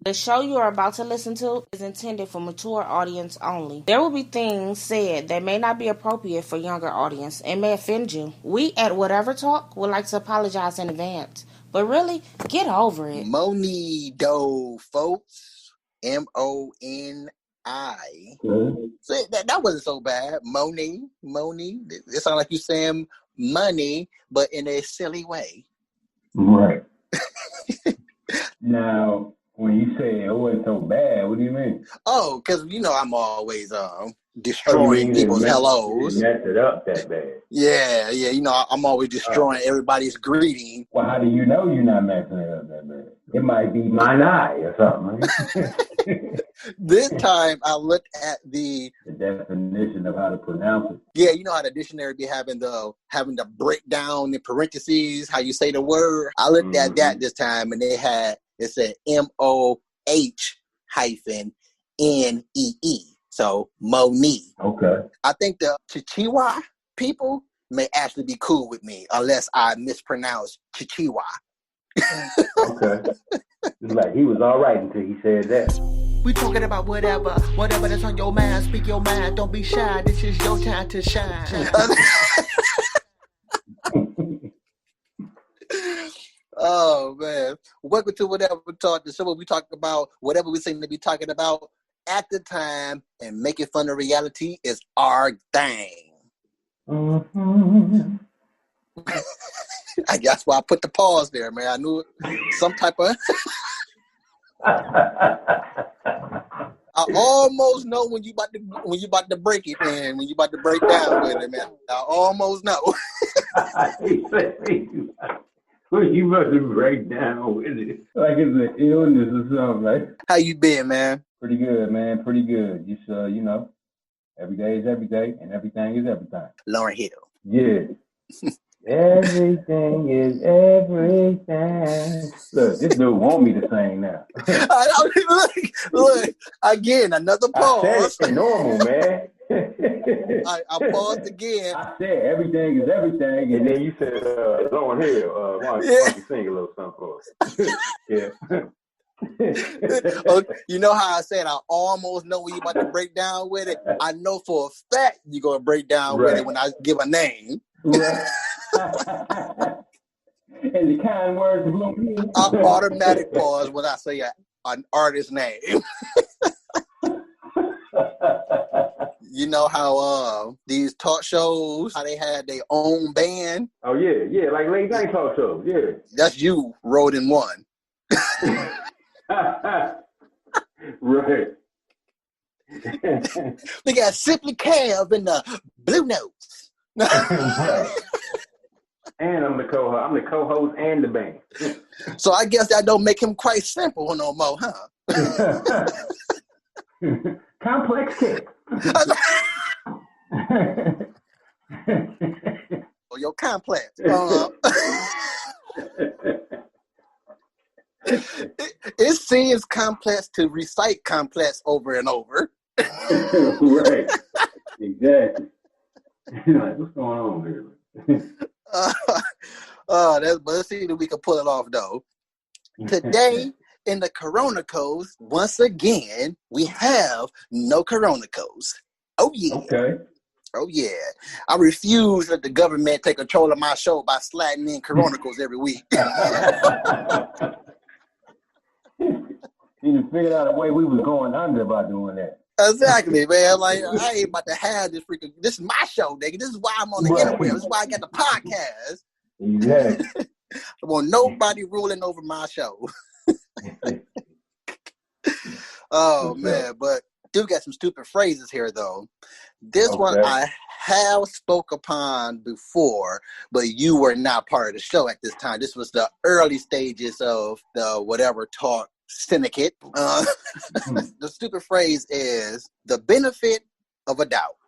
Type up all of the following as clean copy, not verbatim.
The show you are about to listen to is intended for mature audience only. There will be things said that may not be appropriate for younger audience and may offend you. We at Whatever Talk would like to apologize in advance. But really, get over it. Moni do, folks. Moni. So that wasn't so bad. Moni. It sounds like you saying money, but in a silly way. Right. Now, when you say it wasn't so bad, what do you mean? Oh, because I'm always destroying people's hellos. You messed it up that bad. Yeah. I'm always destroying everybody's greeting. Well, how do you know you're not messing it up that bad? It might be mine eye or something. This time I looked at the definition of how to pronounce it. Yeah, you know how the dictionary be having the breakdown in parentheses, how you say the word. I looked at that this time, and it said MOH-NEE. So Moni. Okay. I think the Chichewa people may actually be cool with me unless I mispronounce Chichewa. Okay. It's like he was all right until he said that. We talking about whatever that's on your mind. Speak your mind. Don't be shy. This is your time to shine. Oh man! Welcome to Whatever Talk, the show where we talk about whatever we seem to be talking about at the time, and making fun of reality is our thing. Mm-hmm. I guess why I put the pause there, man. I knew some type of. I almost know when you about to break it, man. When you about to break down with it, man. I almost know. When you about to break down with it, like it's an illness or something, right? How you been, man? Pretty good, man. Pretty good. Just every day is every day, and everything is everything. Lauryn Hill. Yeah. Everything is everything. Look, this dude want me to sing now. Look, again, another pause. I said it's normal, man. I paused again. I said everything is everything, and then you said, Lauryn Hill, why don't you sing a little something for us? Yeah. You know how I said I almost know when you about to break down with it? I know for a fact you're going to break down with it when I give a name. Right. And the kind words of Lauryn Hill. I automatic pause when I say an artist name. You know how these talk shows, how they had their own band? Oh, yeah, like late night talk shows, yeah. That's you wrote in one. Right. We got Simply Kev and the Blue Notes. Right. And I'm the co-host and the band. So I guess that don't make him quite simple no more, huh? Complex kick. Your complex. It seems complex to recite complex over and over. Right. Exactly. Like, what's going on here? But let's see if we can pull it off, though. Today, in the Corona Codes, once again, we have no Corona Codes. Oh, yeah. Okay. Oh, yeah. I refuse to let the government take control of my show by sliding in Corona Codes every week. You figured out a way we was going under by doing that. Exactly, man. Like, I ain't about to have this freaking. This is my show, nigga. This is why I'm on the interweb. This is why I got the podcast. Exactly. I want nobody ruling over my show. Oh man, but do got some stupid phrases here though. This one I have spoke upon before, but you were not part of the show at this time. This was the early stages of the Whatever Talk syndicate. The stupid phrase is the benefit of a doubt.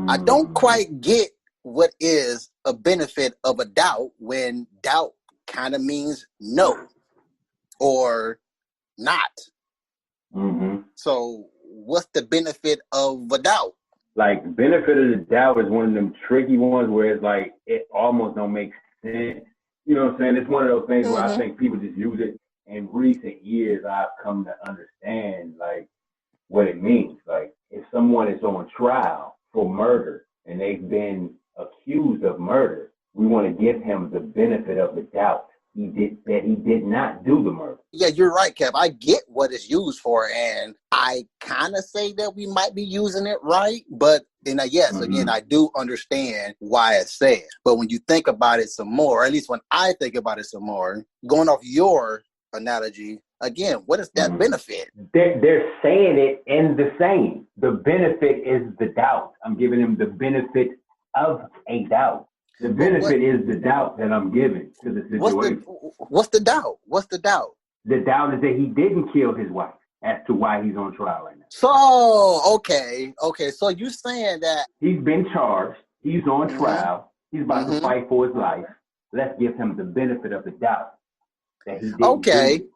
I don't quite get what is a benefit of a doubt when doubt kind of means no or not. Mm-hmm. So what's the benefit of a doubt? Like, benefit of the doubt is one of them tricky ones where it's like it almost don't make sense. You know what I'm saying? It's one of those things where I think people just use it in recent years I've come to understand like what it means. Like if someone is on trial for murder and they've been accused of murder, we want to give him the benefit of the doubt he did not do the murder. Yeah, you're right, Kev. I get what it's used for, and I kind of say that we might be using it right, but yes, again, I do understand why it's said. But when you think about it some more, or at least when I think about it some more, going off your analogy, again, what is that benefit? They're saying it in the saying. The benefit is the doubt. I'm giving him the benefit of a doubt. The benefit is the doubt that I'm giving to the situation. What's the doubt? What's the doubt? The doubt is that he didn't kill his wife as to why he's on trial right now. So, okay. So you saying that he's been charged, he's on trial, he's about to fight for his life. Let's give him the benefit of the doubt that he didn't do it.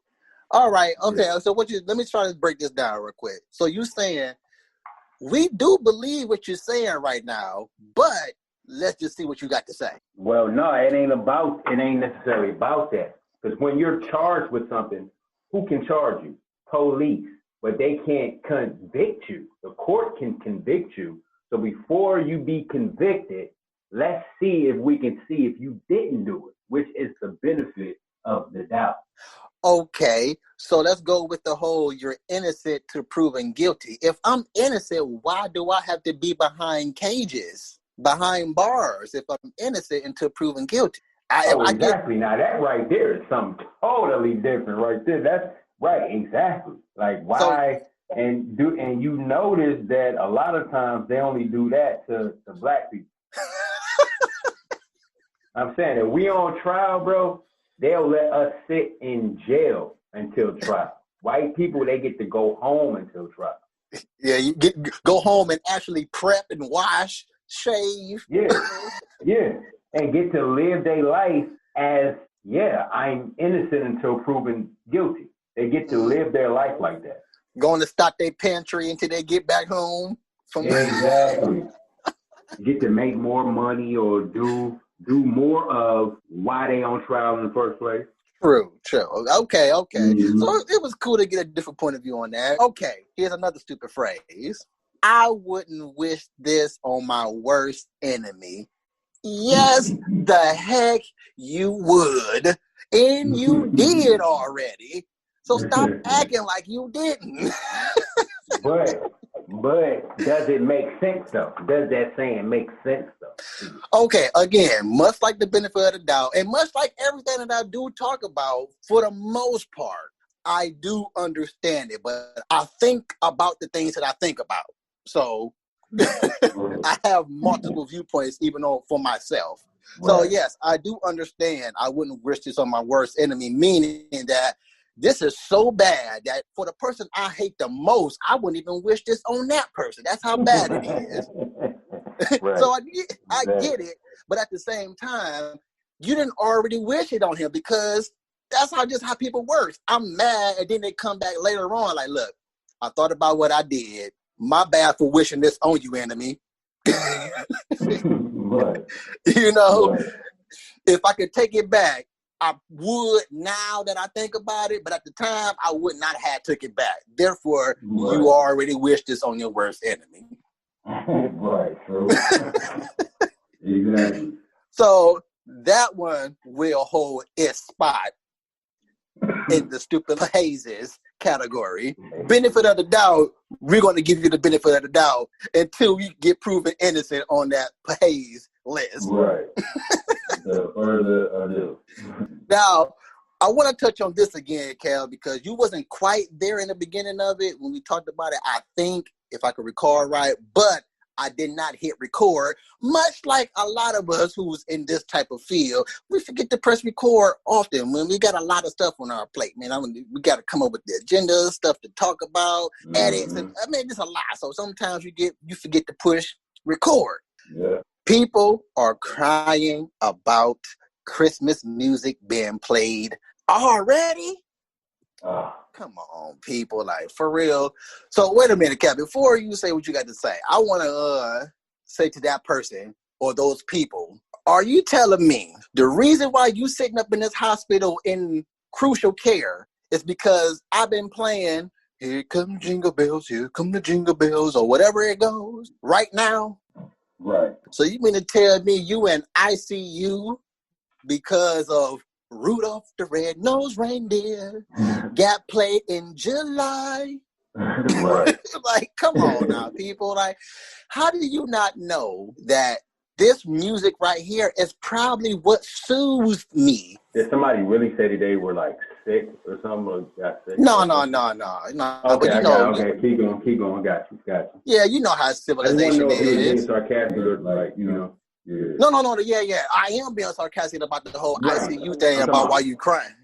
All right. Okay. Yeah. So let me try to break this down real quick. So you saying we do believe what you're saying right now, but let's just see what you got to say. Well, no, it ain't necessarily about that. Because when you're charged with something, who can charge you? Police. But they can't convict you. The court can convict you. So before you be convicted, let's see if we can see if you didn't do it, which is the benefit of the doubt. Okay, so let's go with the whole you're innocent to proven guilty. If I'm innocent, why do I have to be behind cages? Behind bars if I'm innocent until proven guilty. Exactly. Now that right there is something totally different right there. That's right, exactly. Like why and you notice that a lot of times they only do that to black people. I'm saying that we on trial, bro, they'll let us sit in jail until trial. White people, they get to go home until trial. Yeah, you go home and actually prep and wash. Shave. Yeah. And get to live their life as, I'm innocent until proven guilty. They get to live their life like that. Going to stock their pantry until they get back home. Exactly. Get to make more money or do more of why they on trial in the first place. True. Okay. Mm-hmm. So it was cool to get a different point of view on that. Okay, here's another stupid phrase. I wouldn't wish this on my worst enemy. Yes, the heck you would. And you did already. So stop acting like you didn't. But does it make sense though? Does that saying make sense though? Okay, again, much like the benefit of the doubt, and much like everything that I do talk about, for the most part, I do understand it, but I think about the things that I think about. So I have multiple viewpoints, even for myself. Right. So yes, I do understand. I wouldn't wish this on my worst enemy, meaning that this is so bad that for the person I hate the most, I wouldn't even wish this on that person. That's how bad it is. Right. So I get it, but at the same time, you didn't already wish it on him because that's how people work. I'm mad, and then they come back later on like, look, I thought about what I did. My bad for wishing this on you, enemy. Right. You know, right. If I could take it back, I would now that I think about it, but at the time, I would not have took it back. Therefore, right. You already wished this on your worst enemy. Right, true. Exactly. So that one will hold its spot in the stupid hazes category. Benefit of the doubt, we're going to give you the benefit of the doubt until you get proven innocent on that haze list. Right. The further ado. Now, I want to touch on this again, Cal, because you wasn't quite there in the beginning of it when we talked about it, I think, if I could recall right, but I did not hit record, much like a lot of us who's in this type of field. We forget to press record often when we got a lot of stuff on our plate, man. We got to come up with the agenda, stuff to talk about, edits, and there's a lot. So sometimes you forget to push record. Yeah. People are crying about Christmas music being played already. Come on, people, like, for real. So wait a minute, Cap, before you say what you got to say, I want to say to that person or those people, are you telling me the reason why you sitting up in this hospital in crucial care It's because I've been playing Here Come Jingle Bells, Here Come the Jingle Bells, or whatever it goes right now. Right. So you mean to tell me you in ICU because of Rudolph the Red-Nosed Reindeer got played in July? Right. Like, come on now, people. Like, how do you not know that this music right here is probably what soothes me? Did somebody really say that they were like sick or something? Or got sick? No. Okay, But you I know, got it. Okay, keep going. Got you. Yeah, you know how I just want to civilization know if he was being is. sarcastic or like, you know. Yeah. No. Yeah. I am being sarcastic about the whole ICU thing about why you crying.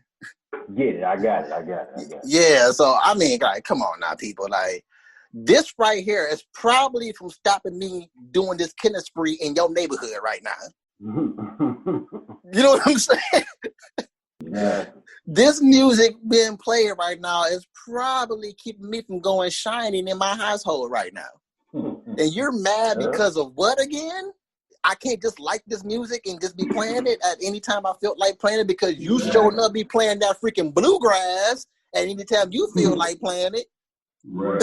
Yeah, I got it. Yeah, so I mean, like, come on now, people. Like, this right here is probably from stopping me doing this killing spree in your neighborhood right now. You know what I'm saying? Yeah. This music being played right now is probably keeping me from going shining in my household right now. And you're mad because of what again? I can't just like this music and just be playing it at any time I felt like playing it because you showing up be playing that freaking bluegrass at any time you feel like playing it. Right.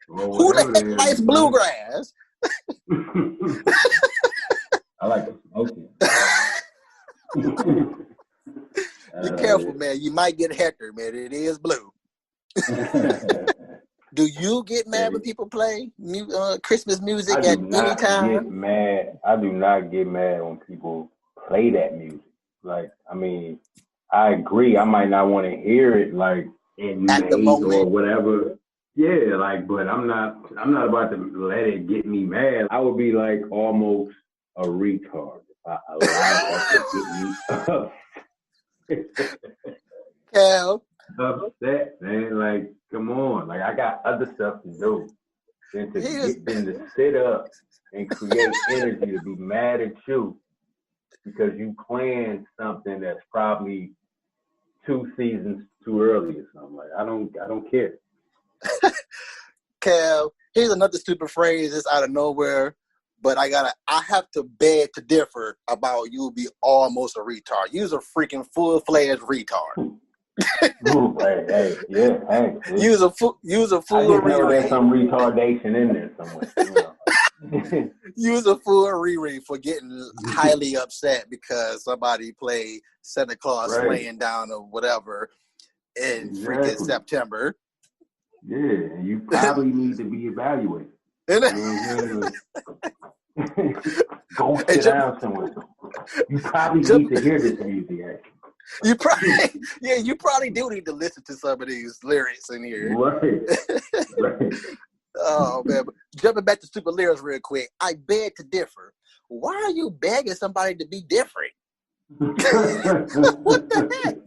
Well, who the heck likes bluegrass? I like to smoke it. Be careful, man. You might get hectored, man. It is blue. Do you get mad when people play Christmas music at any time? I do not get mad when people play that music. Like, I mean, I agree. I might not want to hear it like in at the moment or whatever. Yeah, like, but I'm not about to let it get me mad. I would be like almost a retard if I allowed that to get me Cal. upset, man. Like, come on. Like, I got other stuff to do than to get them to sit up and create energy to be mad at you because you planned something that's probably 2 seasons too early or something. Like, I don't care. Cal, here's another stupid phrase that's out of nowhere, but I have to beg to differ about you be almost a retard. You's a freaking full-fledged retard. Hey. You's a fool. I know there's some retardation in there somewhere. You know. You's a fool Riri for getting highly upset because somebody played Santa Claus laying down or whatever in freaking September. Yeah, and you probably need to be evaluated. You know what I'm saying? Go sit down somewhere. You probably need to hear this music, actually. You probably do need to listen to some of these lyrics in here. Right. Oh man, but jumping back to stupid lyrics real quick. I beg to differ. Why are you begging somebody to be different? What the heck?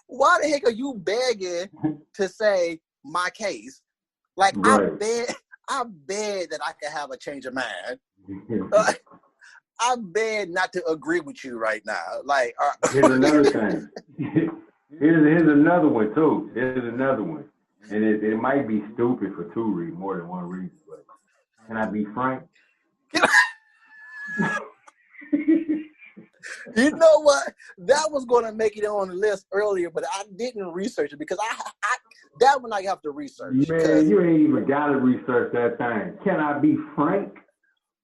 Why the heck are you begging to say my case? Like, I beg that I can have a change of mind. I beg not to agree with you right now. Like, here's another thing. Here's another one too. Here's another one, and it might be stupid for more than one reason. But can I be frank? You know what? That was going to make it on the list earlier, but I didn't research it because that one I have to research. Man, you ain't even got to research that thing. Can I be frank?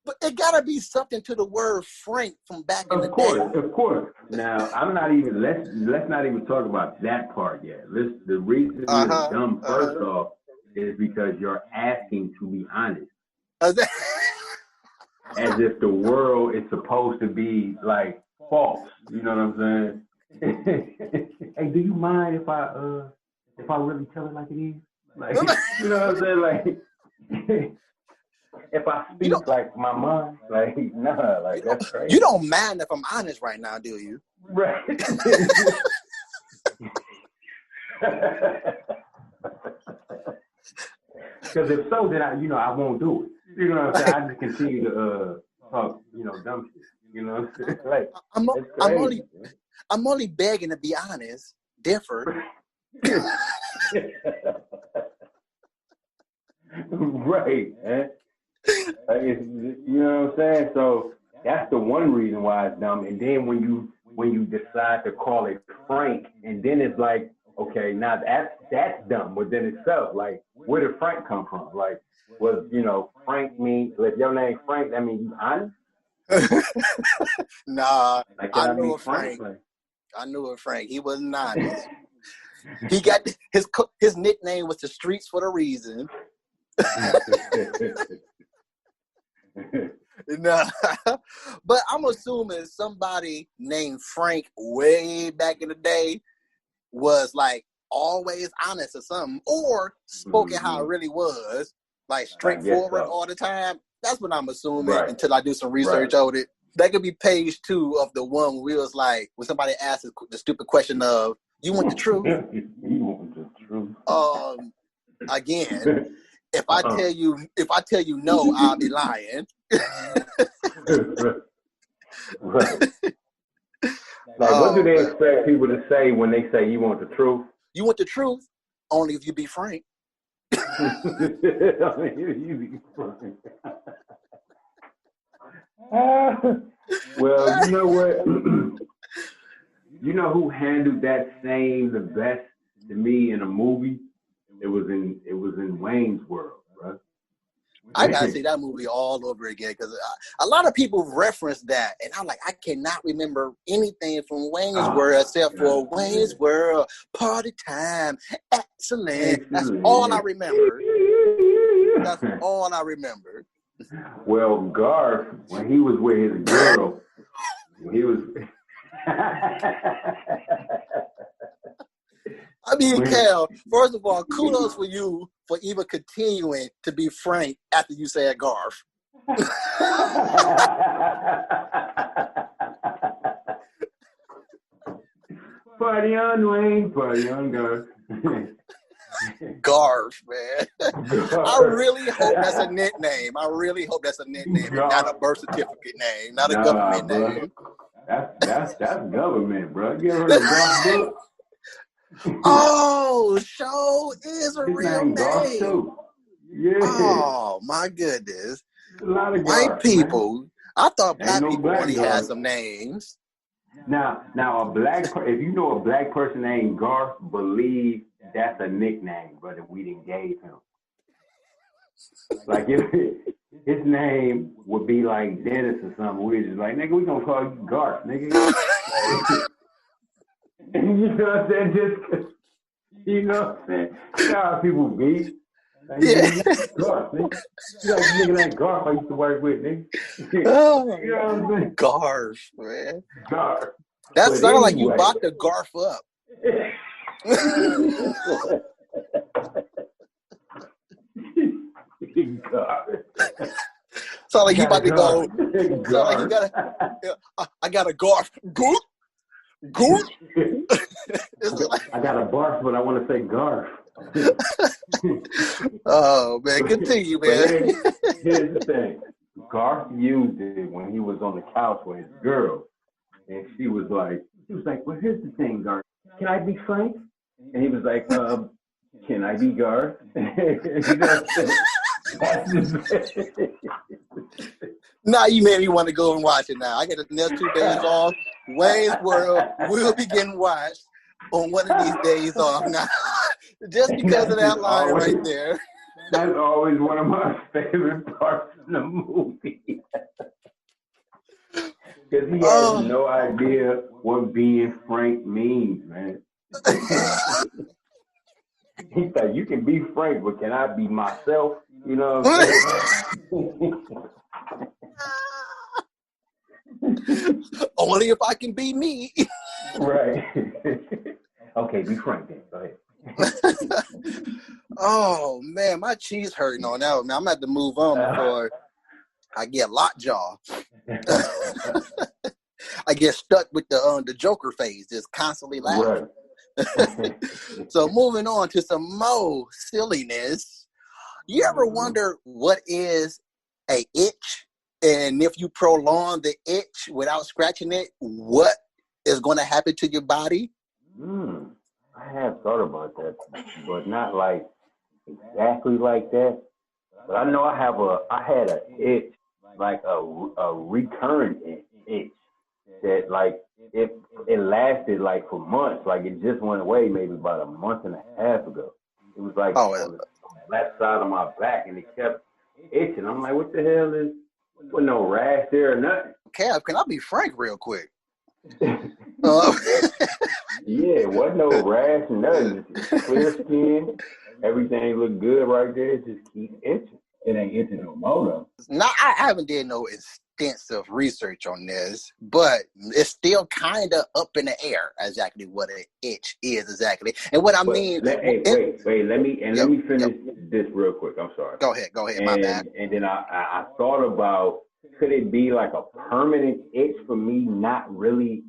But it got to be something to the word frank from back in the day. Of course. Now, I'm not even, let's not even talk about that part yet. The reason you're dumb first off is because you're asking to be honest. As if the world is supposed to be like false. You know what I'm saying? Hey, do you mind if I really tell it like it is? Like, you know what I'm saying? Like, if I speak like my mind, like, nah, like, that's crazy. You don't mind if I'm honest right now, do you? Right. Because if so, then I won't do it. You know what I'm saying? I just continue to talk, dumb shit. You know what I'm saying? Like, I'm only begging to be honest. Differ. Right, man. You know what I'm saying? So that's the one reason why it's dumb. And then when when you decide to call it Frank, and then it's like, okay, now that's dumb within itself. Like, where did Frank come from? Like, was, Frank mean, if your name Frank, that means you honest? Nah, Like, I knew a Frank. I knew a Frank. He wasn't honest. He got his nickname was the streets for the reason. Nah. But I'm assuming somebody named Frank way back in the day was like always honest or something, or spoke it how it really was, like straightforward all the time. That's what I'm assuming until I do some research on it. That could be page 2 of the one where we was like, when somebody asked the stupid question of, you want the truth? You want the truth? Again, if I tell you no, I'll be lying. Right. Like, what do they expect people to say when they say you want the truth? You want the truth? Only if you be frank. Well, you know what? You know who handled that saying the best to me in a movie? It was in Wayne's World, right? I gotta see that movie all over again because a lot of people reference that, and I'm like, I cannot remember anything from Wayne's World except for Wayne's World, party time, excellent. That's all I remember. That's all I remember. Well, Garth, when he was with his girl, he was. I mean, Cal, first of all, kudos for you for even continuing to be frank after you said Garth. Party on, Wayne, party on, Garth. Garth, man. I really hope that's a nickname. And not a birth certificate name, not a government name. That's government, bro. You ever heard of Garth book? Oh, show is a real name. Too. Yeah. Oh my goodness. A lot of white people. Man. I thought black people only had some names. Now a if you know a black person named Garth, believe that's a nickname, brother. We didn't gave him. Like if his name would be like Dennis or something, we're just like, nigga, we gonna call you Garth, nigga. You know what I'm saying? Just, you know what I'm saying? You know how people be. Like, Garth, nigga. You know, nigga like Garth I used to work with, nigga. You know what I'm saying? Garth, man. Garth. That sounds like you bought the Garth up. Sound like you about to go. Sound like you gotta. I got a Garth. Good. I got a barf, but I want to say Garth. Oh man, continue, man. Here's the thing. Garth used it when he was on the couch with his girl, and she was like, well, here's the thing, Garth. Can I be frank? And he was like, can I be Garth? You know what I'm saying? Now you made me want to go and watch it now. I get the next 2 days off. Wayne's World will be getting watched on one of these days off now. Just because of that line right there. That's always one of my favorite parts of the movie. Because he has no idea what being frank means, man. He thought, you can be frank, but can I be myself? You know what I'm saying? Only if I can be me. Right. Okay, be frank then. Go ahead. Oh man, my cheese hurting on that one, man. I'm gonna have to move on before I get lockjaw. I get stuck with the Joker phase, just constantly laughing. Right. So moving on to some more silliness. You ever wonder what is a itch? And if you prolong the itch without scratching it, what is going to happen to your body? I have thought about that, but not like exactly like that. But I know I had an itch, like a recurrent itch. that like it lasted like for months. Like it just went away maybe about a month and a half ago. It was like on the left side of my back, and it kept itching. I'm like, what the hell is? With no rash there or nothing. Kev, can I be frank real quick? Yeah, wasn't no rash, nothing. Just clear skin. Everything looked good right there. It just keeps itching. It ain't itching no more though. Now, I haven't did no extensive research on this, but it's still kind of up in the air exactly what an itch is exactly. And what I mean... Let me finish this real quick. I'm sorry. Go ahead, my bad. And then I thought about, could it be like a permanent itch for me not really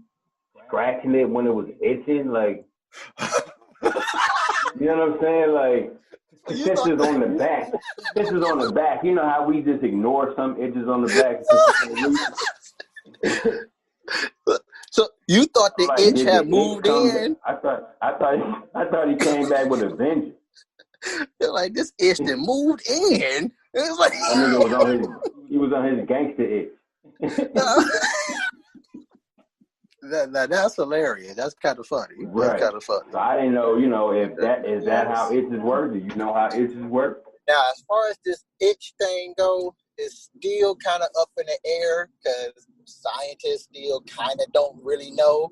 scratching it when it was itching? Like, you know what I'm saying? Like, stitches on the back. Stitches on the back. You know how we just ignore some itches on the back? So you thought the itch had moved in? I thought he came back with a vengeance. They're like, this itch that moved in. It was like he was on his gangster itch. That's hilarious. That's kind of funny. Right. That's kind of funny. So I didn't know, if that how itches work? Do you know how itches work? Now, as far as this itch thing go, it's still kind of up in the air because scientists still kind of don't really know.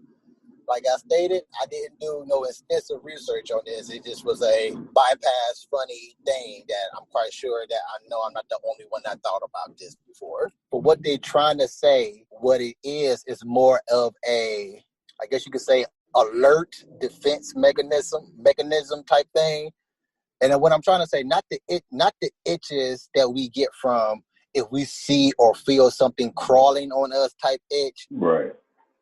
Like I stated, I didn't do no extensive research on this. It just was a bypass, funny thing that I'm quite sure that I know I'm not the only one that thought about this before. But what they're trying to say, what it is more of a, I guess you could say, alert defense mechanism type thing. And then what I'm trying to say, not the itches that we get from if we see or feel something crawling on us type itch. Right.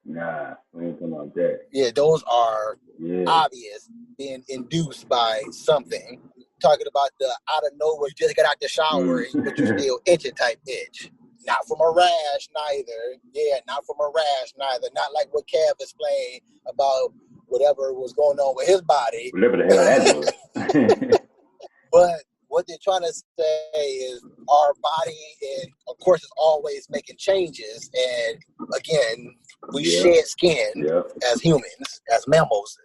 Nah, we ain't talking about that. Yeah, those are obvious, being induced by something. Talking about the out of nowhere, you just got out the shower, but you still itching type itch. Not from a rash, neither. Yeah, not from a rash, neither. Not like what Kev explained about whatever was going on with his body. Whatever the hell that was. But what they're trying to say is our body, of course, is always making changes. And again, we shed skin as humans, as mammals.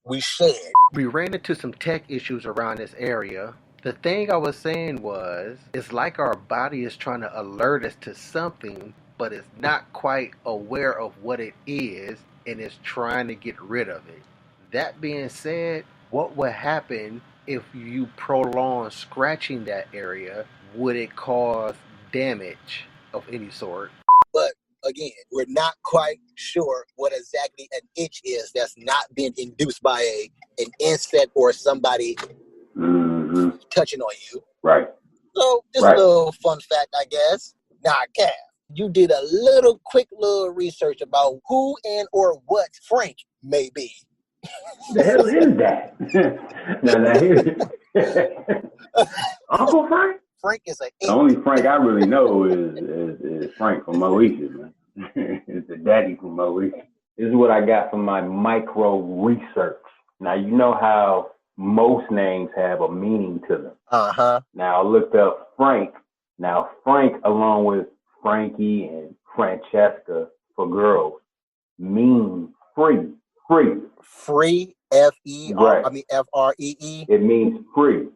we shed. We ran into some tech issues around this area. The thing I was saying was, it's like our body is trying to alert us to something, but it's not quite aware of what it is, and it's trying to get rid of it. That being said, what would happen if you prolong scratching that area? Would it cause damage of any sort? But again, we're not quite sure what exactly an itch is that's not being induced by an insect or somebody touching on you. Right. So just a little fun fact, I guess. Now, Cav, you did a quick little research about who and or what Frank may be. The hell is that? now here's Uncle Frank? Frank is the only Frank I really know is Frank from Moesha, man. It's the daddy from Moesha. This is what I got from my micro research. Now, you know how most names have a meaning to them. Uh-huh. Now, I looked up Frank. Now, Frank, along with Frankie and Francesca for girls, means free. Free, F-E-R, right. I mean F-R-E-E. It means free.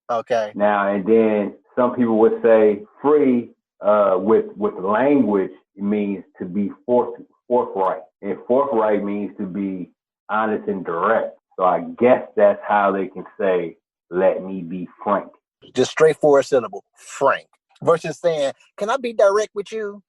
Okay. Now, and then some people would say free with language, it means to be forthright. And forthright means to be honest and direct. So I guess that's how they can say, let me be frank. Just straightforward syllable, frank. Versus saying, can I be direct with you?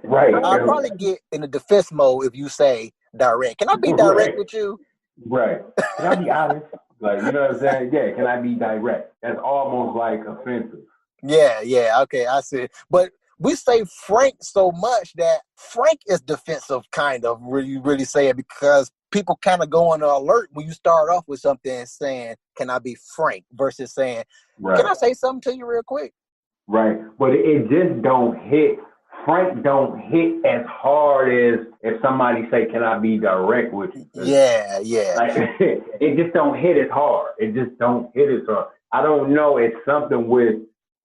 Right. I'll probably get in a defense mode if you say direct. Can I be direct with you? Right. Can I be honest? Like, you know what I'm saying? Yeah, can I be direct? That's almost like offensive. Yeah, okay, I see. But we say frank so much that frank is defensive, kind of, really say it, because people kind of go on the alert when you start off with something saying, can I be frank? Versus saying, can I say something to you real quick? Right. But it just don't hit. Frank don't hit as hard as if somebody say, can I be direct with you? Yeah. Like, it just don't hit as hard. It just don't hit as hard. I don't know. It's something with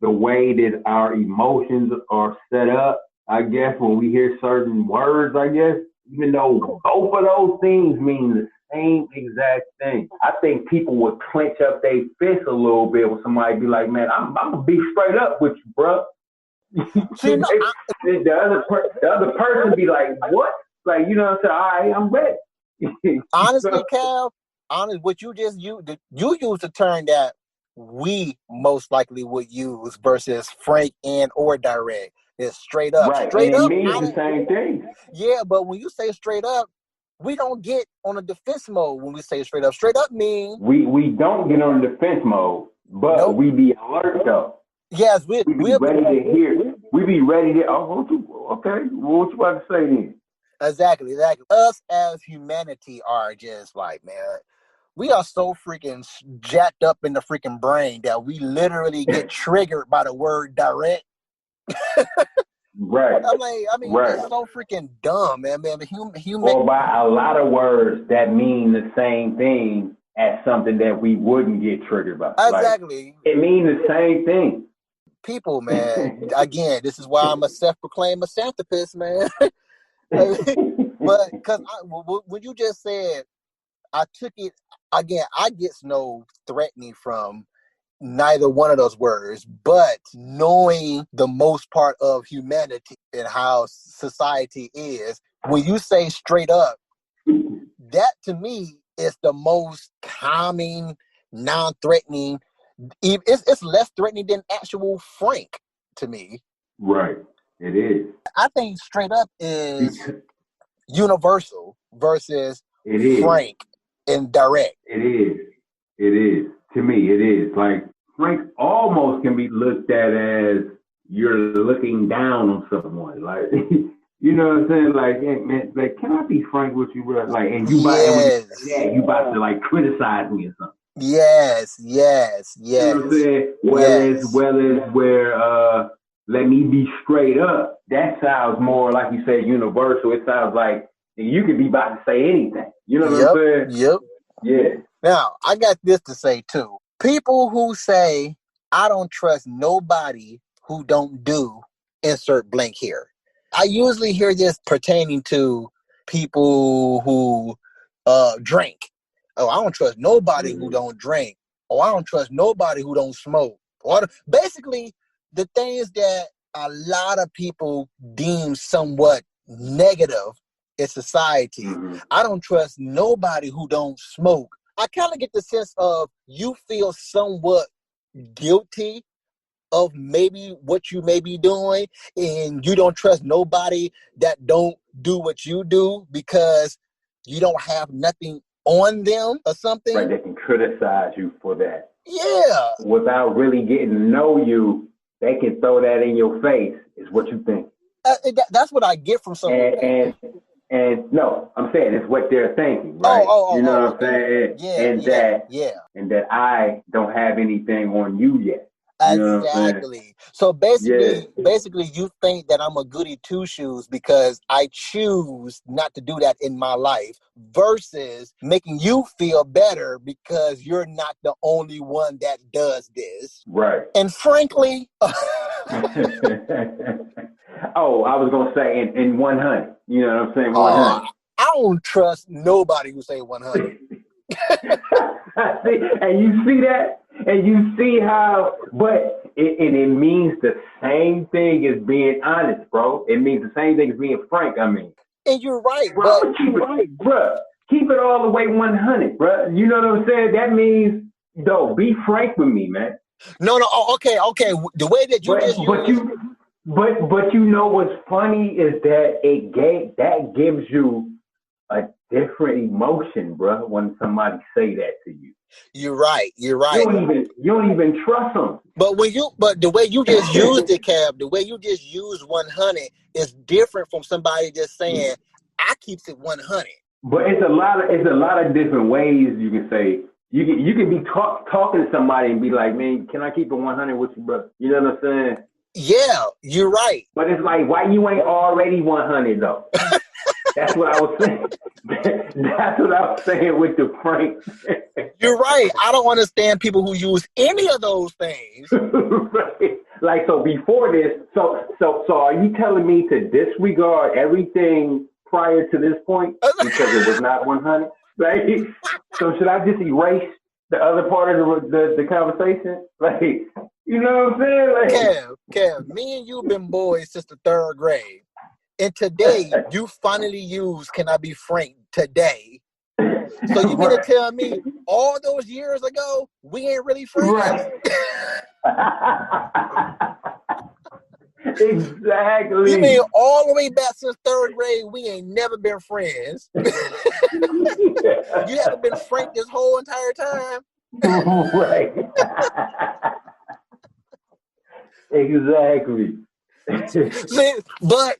the way that our emotions are set up. I guess, when we hear certain words, I guess, even though both of those things mean the same exact thing. I think people would clench up their fists a little bit when somebody be like, man, I'm going to be straight up with you, bro. See, no, the other person be like, what? Like, you know what I'm saying? All right, I'm ready. honestly, Cal, what you just you used the term that we most likely would use versus frank and or direct. It's straight up. Right, Straight and it up. means the same thing. Yeah, but when you say straight up, we don't get on a defense mode when we say straight up. Straight up means we don't get on the defense mode, but nope. we be alert though. Yes, we be ready to hear. We be ready to. Oh, okay. What you about to say then? Exactly. Us as humanity are just like, man, we are so freaking jacked up in the freaking brain that we literally get triggered by the word direct. Right. I mean, right. It's so freaking dumb, man. Human. Or by a lot of words that mean the same thing as something that we wouldn't get triggered by. Exactly. Like, it means the same thing. People, man. Again, this is why I'm a self-proclaimed misanthropist, man. But because when you just said, I took it again. I get no threatening from neither one of those words, but knowing the most part of humanity and how society is, when you say straight up, that to me is the most calming, non-threatening. It's less threatening than actual frank to me. Right. It is. I think straight up is universal versus frank and direct. It is. To me, it is. Like, frank almost can be looked at as you're looking down on someone. Like, you know what I'm saying? Like, hey, man, like, can I be frank with you, bro? Like, and you about to like criticize me or something. Yes. You know what I'm saying? Whereas where let me be straight up, that sounds more like you said universal. It sounds like you could be about to say anything. You know what I'm saying? Yep. Yeah. Now, I got this to say too. People who say, I don't trust nobody who don't do insert blank here. I usually hear this pertaining to people who drink. Oh, I don't trust nobody who don't drink. Oh, I don't trust nobody who don't smoke. Or basically, the things that a lot of people deem somewhat negative in society. Mm-hmm. I don't trust nobody who don't smoke. I kind of get the sense of you feel somewhat guilty of maybe what you may be doing, and you don't trust nobody that don't do what you do because you don't have nothing on them or something. Right, they can criticize you for that. Yeah. Without really getting to know you, they can throw that in your face, is what you think. That's what I get from someone. And no, I'm saying it's what they're thinking, right? You know what I'm saying? Yeah. And that I don't have anything on you yet. Exactly. So basically, you think that I'm a goody two shoes because I choose not to do that in my life, versus making you feel better because you're not the only one that does this. Right. And frankly, oh, I was gonna say in 100. You know what I'm saying? 100. I don't trust nobody who say 100. And you see that, and you see how, but it means the same thing as being honest, bro. It means the same thing as being frank. I mean, and you're right, bro. Keep it all the way 100, bro. You know what I'm saying? That means, though, be frank with me, man. No. Okay. The way that you But you know what's funny is that that gives you a different emotion, bro, when somebody say that to you. You're right. You don't even trust them. But the way you just used it, Cab, the way you just used 100 is different from somebody just saying, I keeps it 100. But it's a lot of different ways you can say. You can be talking to somebody and be like, man, can I keep it 100 with you, bro? You know what I'm saying? Yeah, you're right. But it's like, why you ain't already 100 though? That's what I was saying. That's what I was saying with the frank. You're right. I don't understand people who use any of those things. Right. Like, so before this, so are you telling me to disregard everything prior to this point because it was not 100? Like, so should I just erase the other part of the conversation? Like, you know what I'm saying? Like, Kev, me and you been boys since the 3rd grade. And today, you finally use Can I Be Frank today. So you mean to tell me all those years ago, we ain't really friends? Right. Exactly. You mean all the way back since 3rd grade, we ain't never been friends? You haven't been Frank this whole entire time? Right. Exactly. See, but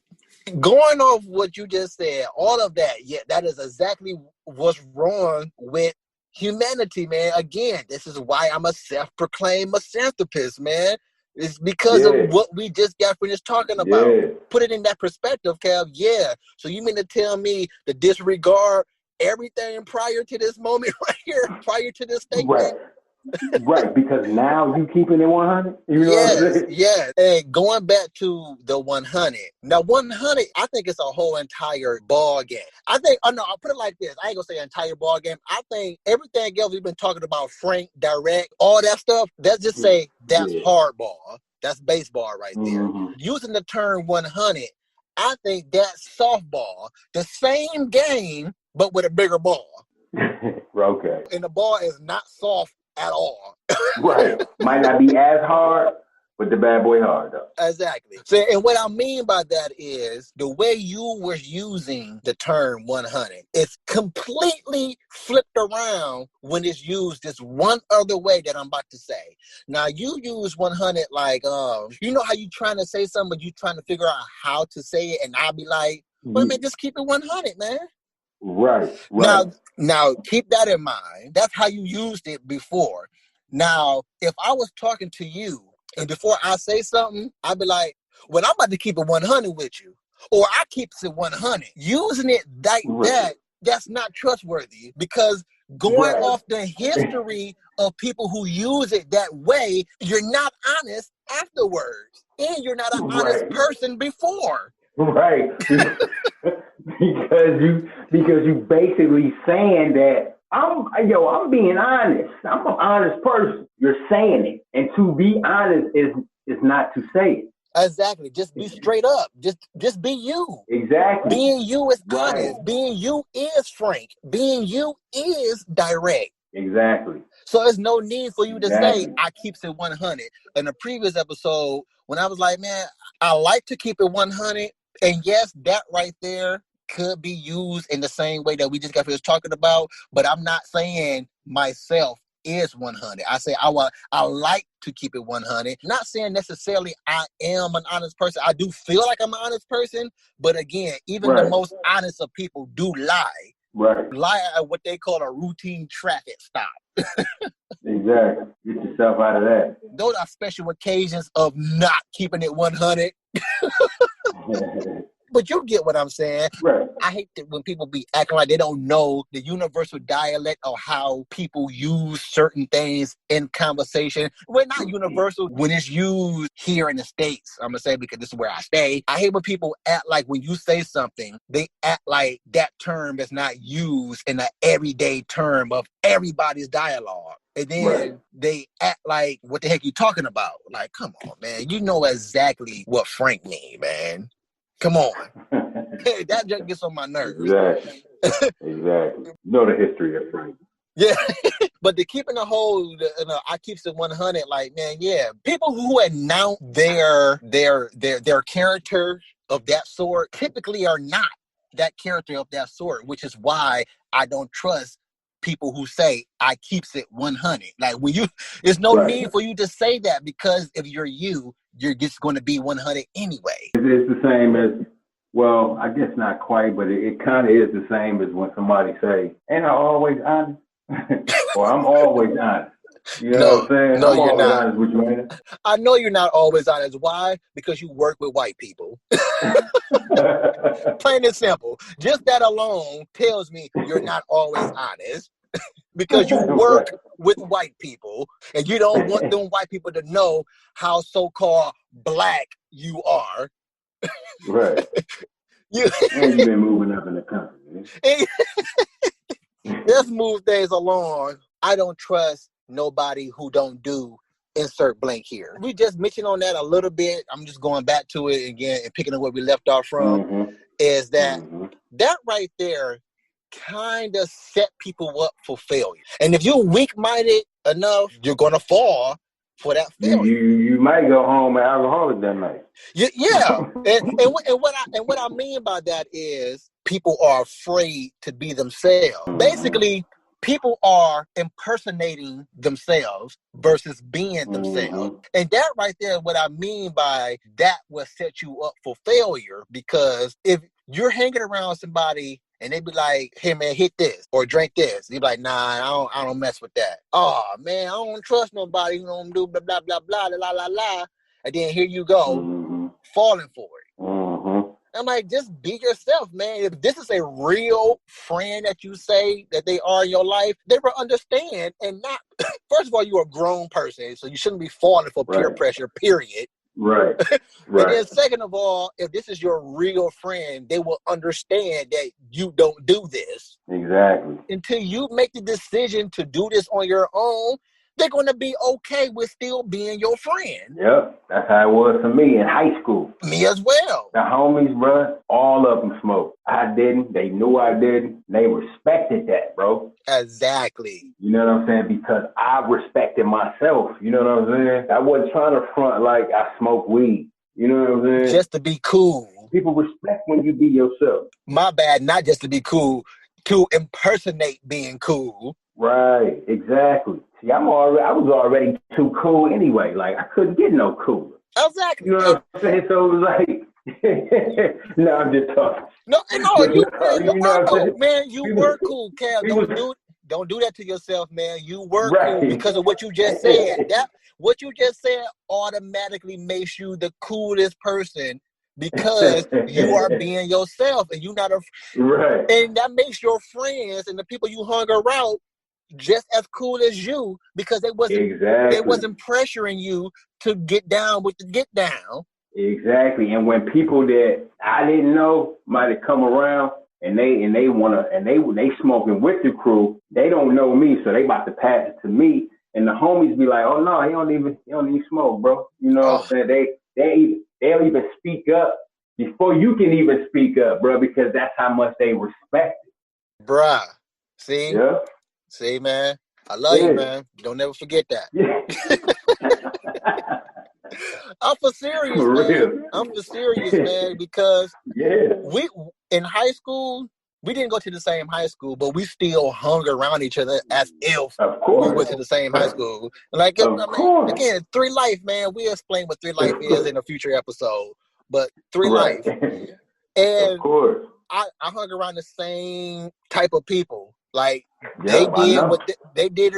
going off what you just said, all of that, yeah, that is exactly what's wrong with humanity, man. Again, this is why I'm a self-proclaimed misanthropist, man. It's because of what we just got finished talking about. Put it in that perspective, Kev. Yeah. So you mean to tell me to disregard everything prior to this moment right here, prior to this statement? Right, because now you keeping it 100. You know what I'm saying? Yes. And going back to the 100. Now, 100, I think it's a whole entire ball game. I think, oh no, I'll put it like this. I ain't gonna say entire ball game. I think everything else we've been talking about, Frank, direct, all that stuff. Let's just say that's hardball. That's baseball right there. Using the term 100, I think that's softball. The same game, but with a bigger ball. Okay. And the ball is not soft at all. Right. Might not be as hard, but the bad boy hard though. Exactly. So, and what I mean by that is the way you were using the term 100, it's completely flipped around when it's used this one other way that I'm about to say. Now, you use 100 like, you know how you trying to say something, but you trying to figure out how to say it, and I'll be like, well, man, just keep it 100, man. Right. Now, keep that in mind. That's how you used it before. Now, if I was talking to you, and before I say something, I'd be like, well, I'm about to keep it 100 with you. Or I keep it 100. Using it like that, that's not trustworthy. Because going off the history of people who use it that way, you're not honest afterwards. And you're not an honest person before. Right. because you basically saying that I'm being honest. I'm an honest person. You're saying it. And to be honest is not to say it. Exactly. Just be straight up. Just be you. Exactly. Being you is honest. Being you is frank. Being you is direct. Exactly. So there's no need for you to say, I keeps it 100. In the previous episode, when I was like, man, I like to keep it 100. And yes, that right there could be used in the same way that we just got finished talking about. But I'm not saying myself is 100. I say I like to keep it 100. Not saying necessarily I am an honest person. I do feel like I'm an honest person. But again, even the most honest of people do lie. Lie at what they call a routine traffic stop. Exactly. Get yourself out of that. Those are special occasions of not keeping it 100. But you get what I'm saying. Right. I hate that when people be acting like they don't know the universal dialect of how people use certain things in conversation. We're not universal when it's used here in the States. I'm going to say because this is where I stay. I hate when people act like when you say something, they act like that term is not used in an everyday term of everybody's dialogue. And then they act like, what the heck you talking about? Like, come on, man. You know exactly what Frank mean, man. Come on. That just gets on my nerves. Exactly. You know the history of Frank. Yeah. But the keeping the whole, I keeps it 100, like, man, yeah. People who announce their character of that sort typically are not that character of that sort, which is why I don't trust people who say I keeps it 100. Like when there's no need for you to say that, because if you're just going to be 100 anyway. It's the same as, well, I guess not quite, but it kind of is the same as when somebody say, ain't I always honest? Or I'm always honest. You know what I'm saying? No, I'm you're not. Honest with you, ain't it? I know you're not always honest. Why? Because you work with white people. Plain and simple. Just that alone tells me you're not always honest. because you work Right. with white people and you don't want them white people to know how so-called black you are. Right. And you've been moving up in the country. Let's move things along. I don't trust nobody who don't do insert blank here. We just mentioned on that a little bit. I'm just going back to it again and picking up where we left off from. Is that that right there kind of set people up for failure. And if you're weak-minded enough, you're going to fall for that failure. You might go home an alcoholic that night. Yeah. and what I mean by that is people are afraid to be themselves. Basically, people are impersonating themselves versus being themselves. And that right there, what I mean by that will set you up for failure, because if you're hanging around somebody and they be like, hey man, hit this or drink this, you be like, nah, I don't mess with that. Oh man, I don't trust nobody who don't do blah blah blah blah la la la. And then here you go, falling for it. I'm like, just be yourself, man. If this is a real friend that you say that they are in your life, they will understand and not. First of all, you're a grown person, so you shouldn't be falling for peer pressure, period. Right. And then second of all, if this is your real friend, they will understand that you don't do this. Exactly. Until you make the decision to do this on your own, they're going to be okay with still being your friend. Yep, that's how it was for me in high school. Me as well. The homies, bro, all of them smoked. I didn't. They knew I didn't. They respected that, bro. Exactly. You know what I'm saying? Because I respected myself. You know what I'm saying? I wasn't trying to front like I smoke weed. You know what I'm saying? Just to be cool. People respect when you be yourself. My bad, not just to be cool, to impersonate being cool. Right, exactly. See, I was already too cool anyway. Like, I couldn't get no cooler. Exactly. You know what I'm saying? So it was like, no, I'm just talking. No, you were cool, man. You were cool, Cal. Don't do that to yourself, man. You were cool because of what you just said. What you just said automatically makes you the coolest person because you are being yourself and you're not and that makes your friends and the people you hung around just as cool as you because they wasn't pressuring you to get down with the get down. Exactly. And when people that I didn't know might have come around and they smoking with the crew, they don't know me, so they about to pass it to me. And the homies be like, oh no, he don't even smoke, bro. You know what I'm saying? They'll even speak up before you can even speak up, bro, because that's how much they respect it. Bruh. See? Yeah. See, man. I love you, man. Don't never forget that. I'm for serious, man. I'm for serious, man, because we in high school, we didn't go to the same high school, but we still hung around each other as if we went to the same high school. Like, again, 3 Life, man. We'll explain what 3 Life is in a future episode. But 3 Life. And of course. I hung around the same type of people. Like they did what they did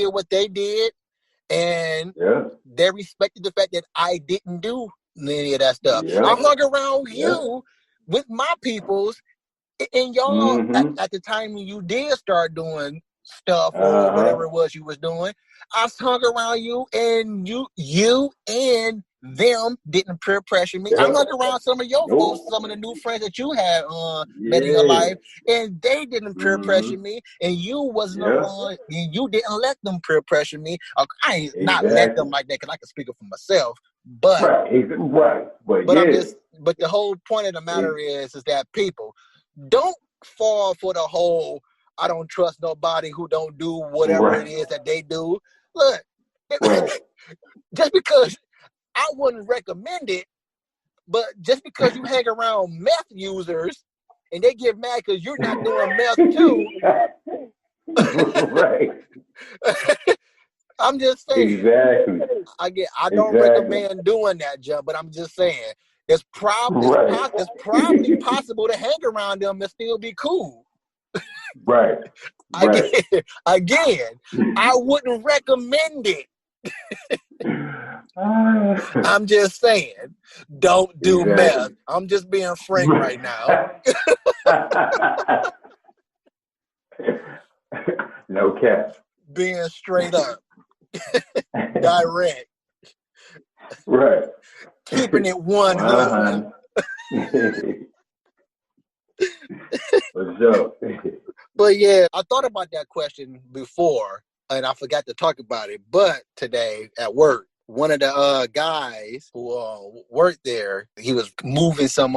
what they did, and they respected the fact that I didn't do any of that stuff. I hung around you with my peoples, and y'all at the time when you did start doing stuff or whatever it was you was doing, I hung around you, and you and them didn't peer pressure me. I hung around some of your folks, some of the new friends that you had met in your life, and they didn't peer pressure me, and you wasn't around, and you didn't let them peer pressure me. I ain't not let them like that because I can speak up for myself, but but the whole point of the matter is that people don't fall for the whole I don't trust nobody who don't do whatever it is that they do. Look, just because I wouldn't recommend it, but just because you hang around meth users and they get mad because you're not doing meth too. I'm just saying. Exactly. I don't recommend doing that, John, but I'm just saying it's probably possible to hang around them and still be cool. Again, I wouldn't recommend it. I'm just saying, don't do meth. I'm just being frank right now. No cap. Being straight up, direct, Right. keeping it 100. For sure. But yeah, I thought about that question before, and I forgot to talk about it. But today at work, one of the guys who worked there, he was moving some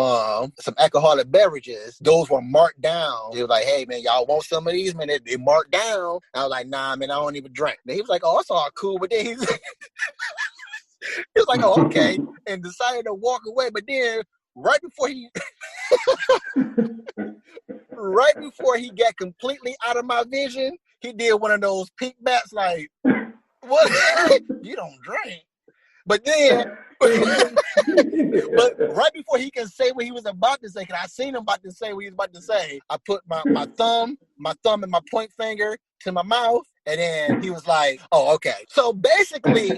alcoholic beverages. Those were marked down. He was like, "Hey man, y'all want some of these? Man, they marked down." I was like, "Nah, man, I don't even drink." And he was like, "Oh, it's all cool." But then he was like, "Oh, okay," and decided to walk away. But then right before he got completely out of my vision, he did one of those peek backs like, "What? You don't drink?" But then, but right before he can say what he was about to say, because I seen him about to say what he was about to say, I put my thumb and my point finger to my mouth, and then he was like, "Oh, okay." So basically,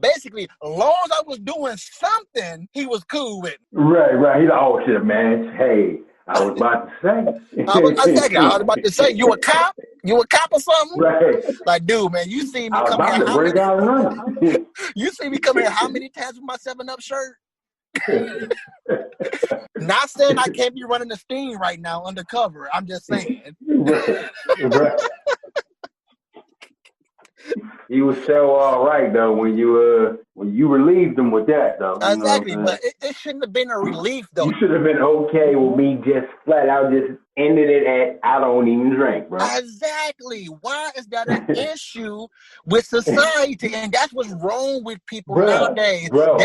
as long as I was doing something, he was cool with me. Right. He's like, "Oh shit, man. Hey, I was about to say." I was about to say, "You a cop? You a cop or something?" Right. Like, dude, man, you see me I was come about here to how break many? out running. You see me come here how many times with my 7-Up shirt? Not saying I can't be running the steam right now undercover. I'm just saying. Right. He was so all right though when you relieved him with that though. Exactly, but it shouldn't have been a relief though. You should have been okay with me just flat out just ended it at I don't even drink, bro. Exactly. Why is that an issue with society? And that's what's wrong with people nowadays. Bro.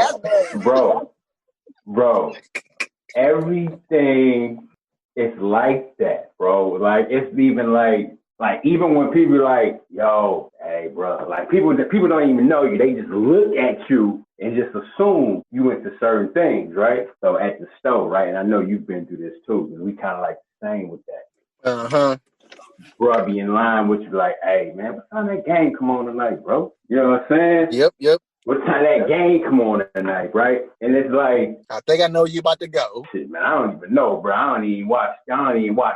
Everything is like that, bro. Like it's even like even when people like, yo, hey, bro, like people don't even know you. They just look at you and just assume you into certain things, right? So at the store, right? And I know you've been through this too, because we kind of like the same with that. Bro, be in line with you like, hey, man, what time that game come on tonight, bro? You know what I'm saying? Yep. What time that game come on tonight, right? And it's like, I think I know you about to go. Shit, man, I don't even know, bro. I don't even watch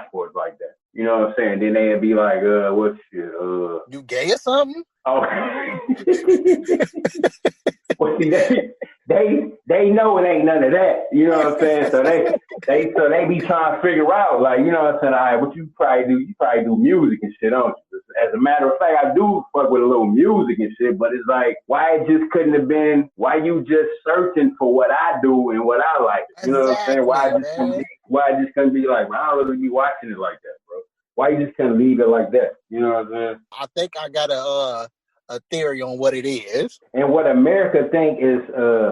sports like that. You know what I'm saying? Then they'd be like, what's shit? You gay or something? Oh. Well, see, they know it ain't none of that. You know what I'm saying? So they be trying to figure out, like, you know what I'm saying? All right, what you probably do music and shit, don't you? As a matter of fact, I do fuck with a little music and shit, but it's like, why it just couldn't have been, why you just searching for what I do and what I like? You know what I'm saying? Why it just couldn't be like, I don't really be watching it like that, bro. Why you just can't leave it like that? You know what I'm saying? I think I got a theory on what it is. And what America think is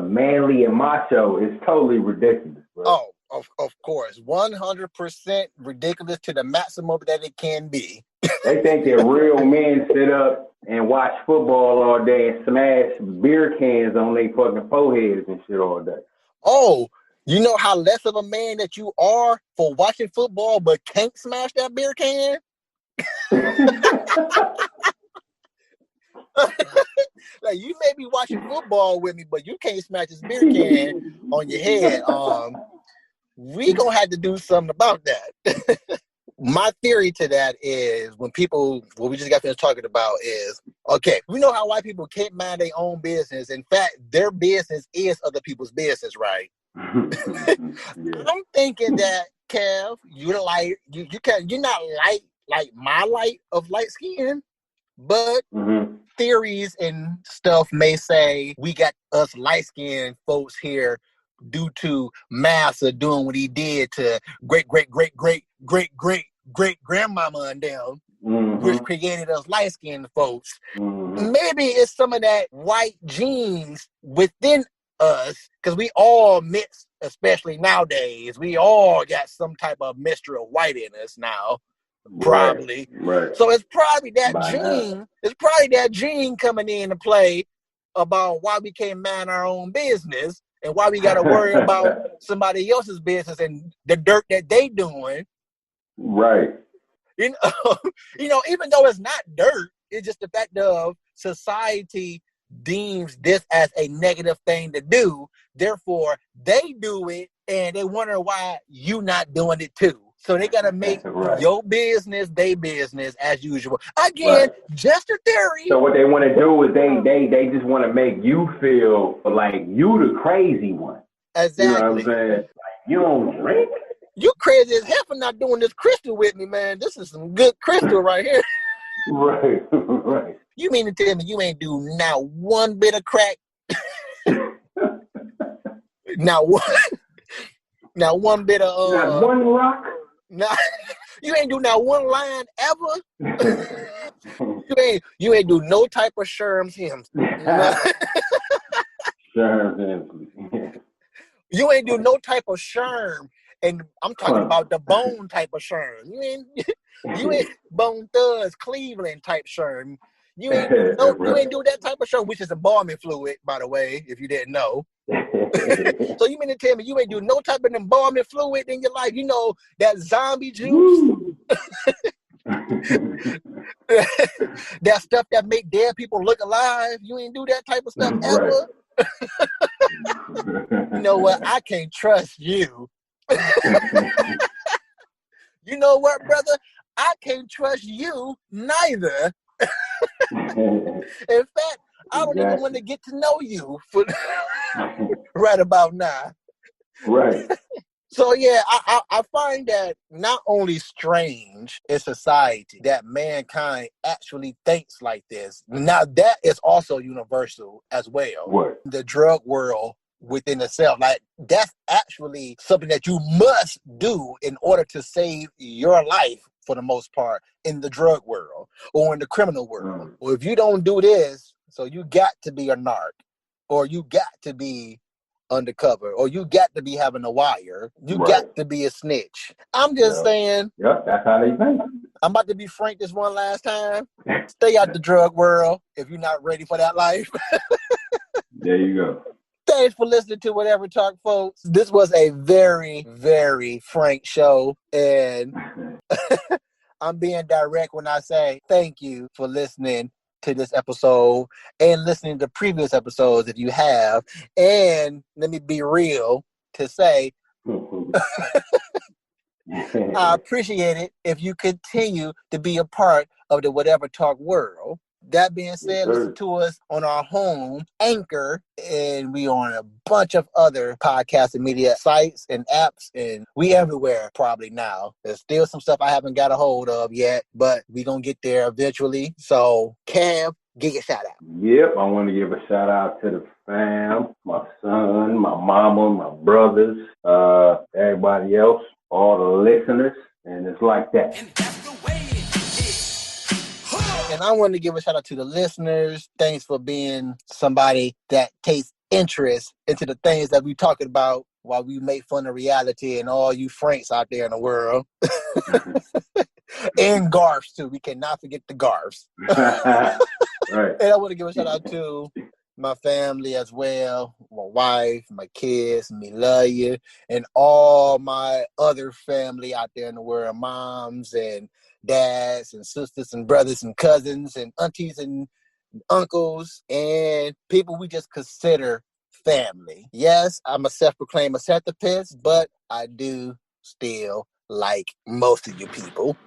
manly and macho is totally ridiculous, bro. Oh, of course. 100% ridiculous to the maximum that it can be. They think that real men sit up and watch football all day and smash beer cans on their fucking foreheads and shit all day. Oh, you know how less of a man that you are for watching football but can't smash that beer can? Like, you may be watching football with me, but you can't smash this beer can on your head. We gonna have to do something about that. My theory to that is what we just got finished talking about is, okay, we know how white people can't mind their own business. In fact, their business is other people's business, right? Yeah. I'm thinking that, Kev, you're not like my light of light skin, but theories and stuff may say we got us light skinned folks here due to Massa doing what he did to great grandmama and them, which created us light skinned folks. Maybe it's some of that white genes within us, because we all mix, especially nowadays. We all got some type of mixture of white in us now. Probably. Right. So it's probably that gene. It's probably that gene coming into play about why we can't mind our own business and why we got to worry about somebody else's business and the dirt that they doing. Right. You know, even though it's not dirt, it's just the fact of society deems this as a negative thing to do. Therefore, they do it and they wonder why you not doing it too. So they gotta make right. your business their business as usual. Again, just a theory. So what they want to do is they just want to make you feel like you the crazy one. Exactly. You know what I'm saying? Like, you don't drink? You crazy as hell for not doing this crystal with me, man. This is some good crystal right here. Right, right. You mean to tell me you ain't do not one bit of crack? Not one bit of not one rock? You ain't do not one line ever. you ain't do no type of Sherm's hymns. Sherm's hymns. You ain't do no type of Sherm, and I'm talking about the bone type of Sherm. You ain't Bone Thugs Cleveland type Sherm. You ain't do that type of Sherm, which is embalming fluid, by the way, if you didn't know. So you mean to tell me you ain't do no type of embalming fluid in your life? You know that zombie juice, that stuff that make dead people look alive. You ain't do that type of stuff ever. You know what? I can't trust you. You know what, brother? I can't trust you neither. In fact, I don't even want to get to know you for right about now. Right. So yeah, I find that not only strange in society that mankind actually thinks like this. Now that is also universal as well. What? The drug world within itself, like that's actually something that you must do in order to save your life for the most part in the drug world or in the criminal world. Or if you don't do this, so you got to be a narc, or you got to be undercover, or you got to be having a wire, you got to be a snitch. I'm just saying. Yep, that's how they think. I'm about to be frank this one last time. Stay out the drug world if you're not ready for that life. There you go. Thanks for listening to Whatever Talk, folks. This was a very, very frank show, and I'm being direct when I say thank you for listening to this episode and listening to previous episodes if you have. And let me be real to say, I appreciate it if you continue to be a part of the Whatever Talk world. That being said, listen to us on our home, Anchor, and we on a bunch of other podcast and media sites and apps, and we everywhere probably now. There's still some stuff I haven't got a hold of yet, but we gonna get there eventually. So, Cam, give your shout out. Yep, I want to give a shout out to the fam, my son, my mama, my brothers, everybody else, all the listeners, and it's like that. And I want to give a shout out to the listeners. Thanks for being somebody that takes interest into the things that we talking about while we make fun of reality and all you Franks out there in the world. And Garths, too. We cannot forget the Garths. Right. And I want to give a shout out to my family as well, my wife, my kids, me love you, and all my other family out there in the world, moms and dads and sisters and brothers and cousins and aunties and uncles and people we just consider family. Yes, I'm a self-proclaimed acceptapist, but I do still like most of you people.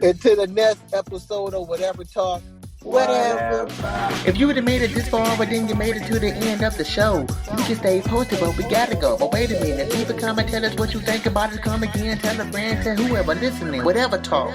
Until the next episode of Whatever Talk, whatever. If you would have made it this far, but then you made it to the end of the show, you can stay posted, but we gotta go. But wait a minute, leave a comment, tell us what you think about it. Come again, tell a friend, tell whoever listening. Whatever talk.